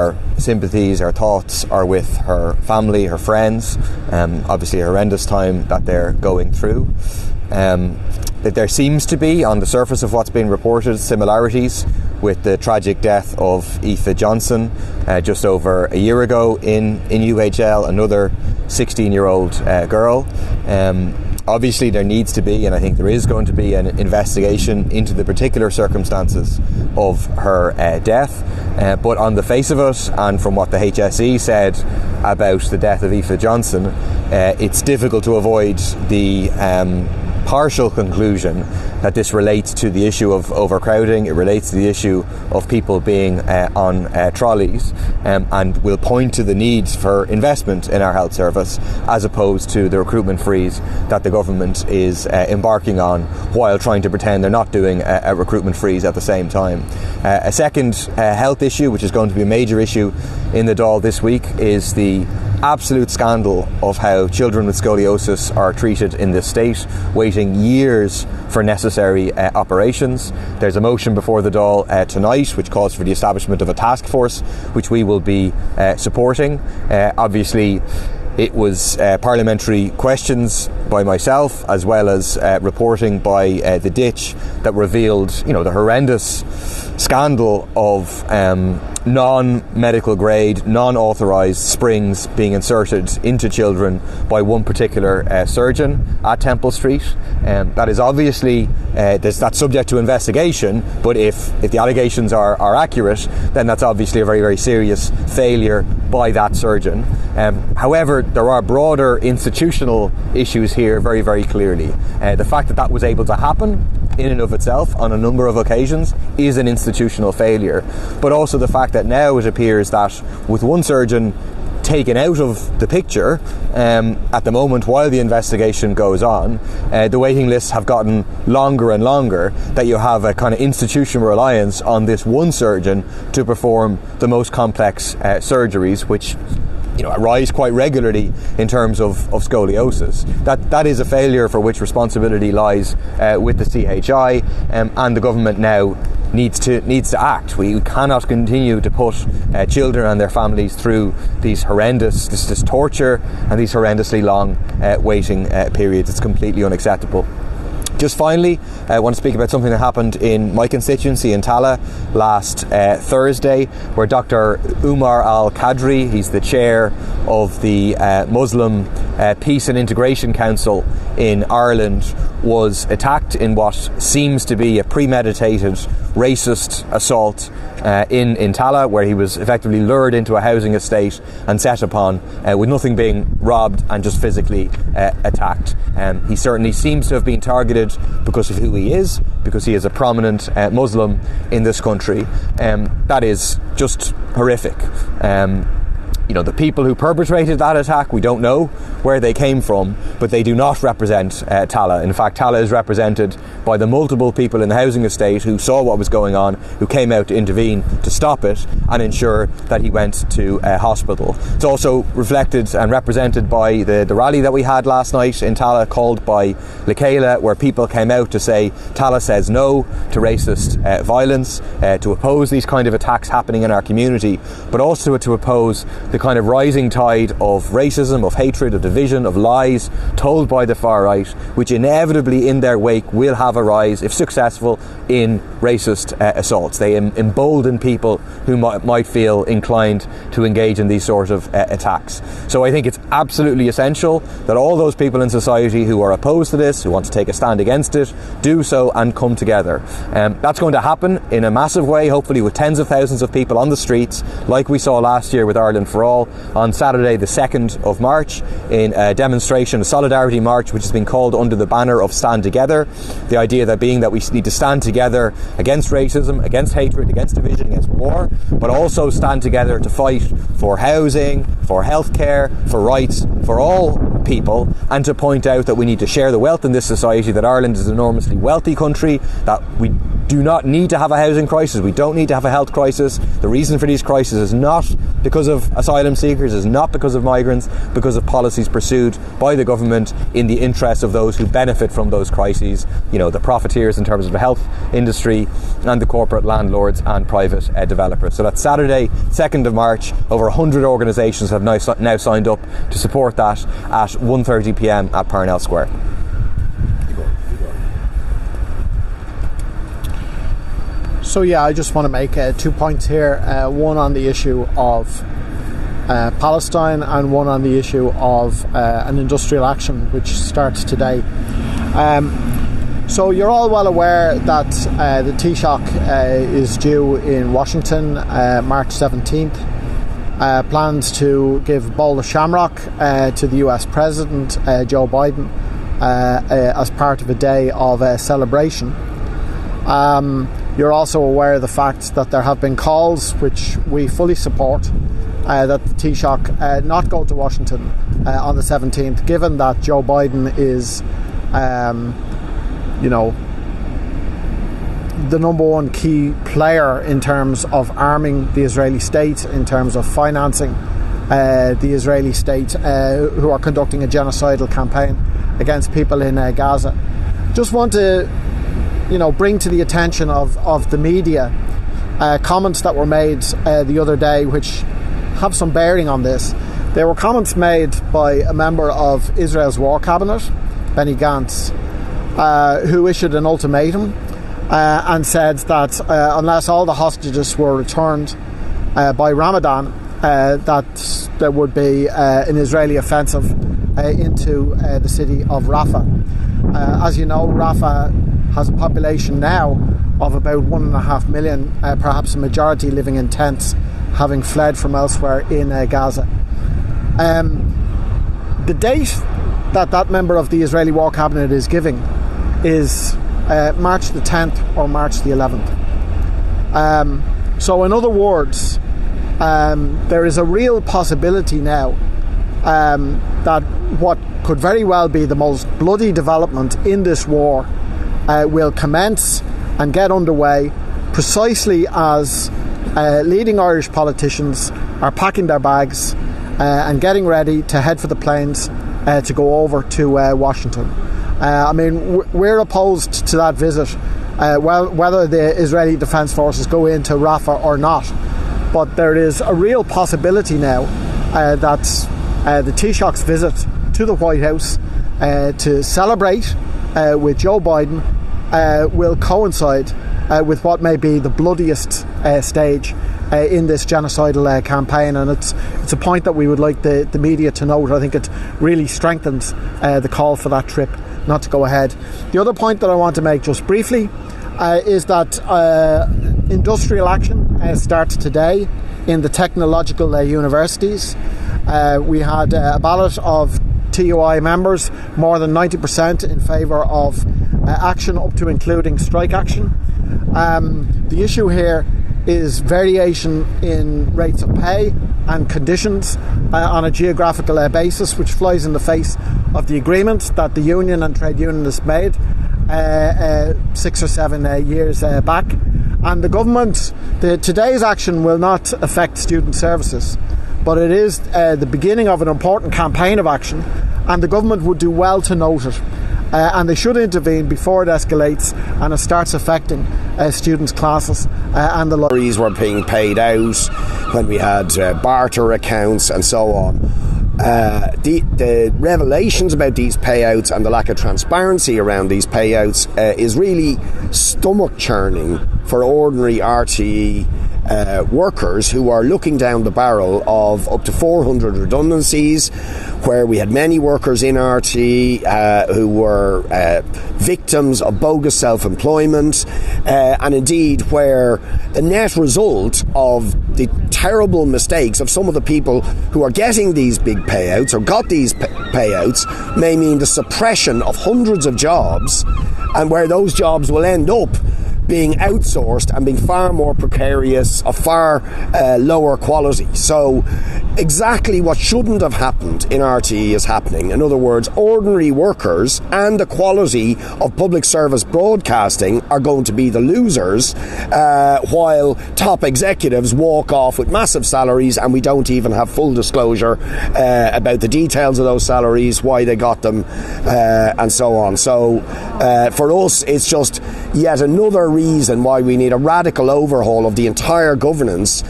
Our sympathies, our thoughts are with her family, her friends, obviously a horrendous time that they're going through. That there seems to be, on the surface of what's been reported, similarities with the tragic death of Aoife Johnson just over a year ago in UHL, another 16-year-old girl. Obviously there needs to be, and I think there is going to be, an investigation into the particular circumstances of her death. But on the face of it, and from what the HSE said about the death of Aoife Johnson, it's difficult to avoid the partial conclusion that this relates to the issue of overcrowding. It relates to the issue of people being on trolleys, and will point to the needs for investment in our health service as opposed to the recruitment freeze that the government is embarking on while trying to pretend they're not doing a recruitment freeze at the same time. A second health issue, which is going to be a major issue in the Dáil this week, is the absolute scandal of how children with scoliosis are treated in this state, waiting years for necessary operations. There's a motion before the Dáil tonight which calls for the establishment of a task force, which we will be supporting. Obviously it was parliamentary questions by myself, as well as reporting by the Ditch, that revealed, the horrendous scandal of non-medical grade, non-authorised springs being inserted into children by one particular surgeon at Temple Street. That is obviously that's subject to investigation, but if the allegations are accurate, then that's obviously a very, very serious failure by that surgeon. However, there are broader institutional issues here very, very clearly. The fact that that was able to happen in and of itself on a number of occasions is an institutional failure, but also the fact that now it appears that with one surgeon taken out of the picture at the moment while the investigation goes on, the waiting lists have gotten longer and longer, that you have a kind of institutional reliance on this one surgeon to perform the most complex surgeries, which arise quite regularly in terms of scoliosis. That is a failure for which responsibility lies with the CHI, and the government now needs to act. We cannot continue to put children and their families through these horrendous this torture and these horrendously long waiting periods. It's completely unacceptable. Just finally, I want to speak about something that happened in my constituency in Tallaght last Thursday, where Dr. Umar Al-Qadri, he's the chair of the Muslim Peace and Integration Council in Ireland, was attacked in what seems to be a premeditated racist assault in Tallaght, where he was effectively lured into a housing estate and set upon with nothing being robbed and just physically attacked. He certainly seems to have been targeted because of who he is, because he is a prominent Muslim in this country. That is just horrific. The people who perpetrated that attack, we don't know where they came from, but they do not represent Tallaght. In fact, Tallaght is represented by the multiple people in the housing estate who saw what was going on, who came out to intervene to stop it and ensure that he went to hospital. It's also reflected and represented by the rally that we had last night in Tallaght, called by Lekela, where people came out to say Tallaght says no to racist violence, to oppose these kind of attacks happening in our community, but also to oppose the kind of rising tide of racism, of hatred, of division, of lies told by the far right, which inevitably in their wake will have a rise, if successful, in racist assaults. They embolden people who might feel inclined to engage in these sort of attacks. So I think it's absolutely essential that all those people in society who are opposed to this, who want to take a stand against it, do so and come together. That's going to happen in a massive way, hopefully with tens of thousands of people on the streets, like we saw last year with Ireland for All, on Saturday the 2nd of March, in a demonstration, a solidarity march, which has been called under the banner of Stand Together. The idea that we need to stand together against racism, against hatred, against division, against war, but also stand together to fight for housing, for healthcare, for rights for all people, and to point out that we need to share the wealth in this society, that Ireland is an enormously wealthy country, that we do not need to have a housing crisis. We don't need to have a health crisis. The reason for these crises is not because of asylum seekers, is not because of migrants, because of policies pursued by the government in the interest of those who benefit from those crises, the profiteers in terms of the health industry and the corporate landlords and private developers. So that's Saturday, 2nd of March. Over 100 organisations have now signed up to support that at 1:30 p.m. at Parnell Square. So I just want to make 2 points here. One on the issue of Palestine and one on the issue of an industrial action which starts today. So you're all well aware that the Taoiseach is due in Washington March 17th. Plans to give a bowl of shamrock to the US President Joe Biden as part of a day of celebration. You're also aware of the fact that there have been calls, which we fully support, that the Taoiseach not go to Washington on the 17th, given that Joe Biden is, the number one key player in terms of arming the Israeli state, in terms of financing the Israeli state, who are conducting a genocidal campaign against people in Gaza. Just want to bring to the attention of the media comments that were made the other day which have some bearing on this. There were comments made by a member of Israel's war cabinet, Benny Gantz, who issued an ultimatum and said that unless all the hostages were returned by Ramadan, that there would be an Israeli offensive into the city of Rafah. As you know, Rafah has a population now of about 1.5 million, perhaps a majority living in tents, having fled from elsewhere in Gaza. The date that member of the Israeli War Cabinet is giving is March the 10th or March the 11th. So in other words, there is a real possibility now that what could very well be the most bloody development in this war will commence and get underway precisely as leading Irish politicians are packing their bags and getting ready to head for the plains to go over to Washington. We're opposed to that visit, whether the Israeli Defence Forces go into Rafah or not. But there is a real possibility now that the Taoiseach's visit to the White House to celebrate with Joe Biden will coincide with what may be the bloodiest stage in this genocidal campaign, and it's a point that we would like the media to note. I think it really strengthens the call for that trip not to go ahead. The other point that I want to make just briefly is that industrial action starts today in the technological universities. We had a ballot of TUI members, more than 90% in favour of action up to including strike action. The issue here is variation in rates of pay and conditions on a geographical basis, which flies in the face of the agreement that the union and trade unionists made 6 or 7 years back. And the government, today's action will not affect student services, but it is the beginning of an important campaign of action, and the government would do well to note it. And they should intervene before it escalates and it starts affecting students' classes and the lotteries were being paid out when we had barter accounts and so on. The revelations about these payouts and the lack of transparency around these payouts is really stomach churning for ordinary RTE workers who are looking down the barrel of up to 400 redundancies, where we had many workers in RTE who were victims of bogus self-employment, and indeed where the net result of the terrible mistakes of some of the people who are getting these big payouts or got these payouts may mean the suppression of hundreds of jobs, and where those jobs will end up being outsourced and being far more precarious, of far lower quality. So exactly what shouldn't have happened in RTE is happening. In other words, ordinary workers and the quality of public service broadcasting are going to be the losers, while top executives walk off with massive salaries, and we don't even have full disclosure about the details of those salaries, why they got them, and so on. So for us, it's just yet another reason why we need a radical overhaul of the entire governance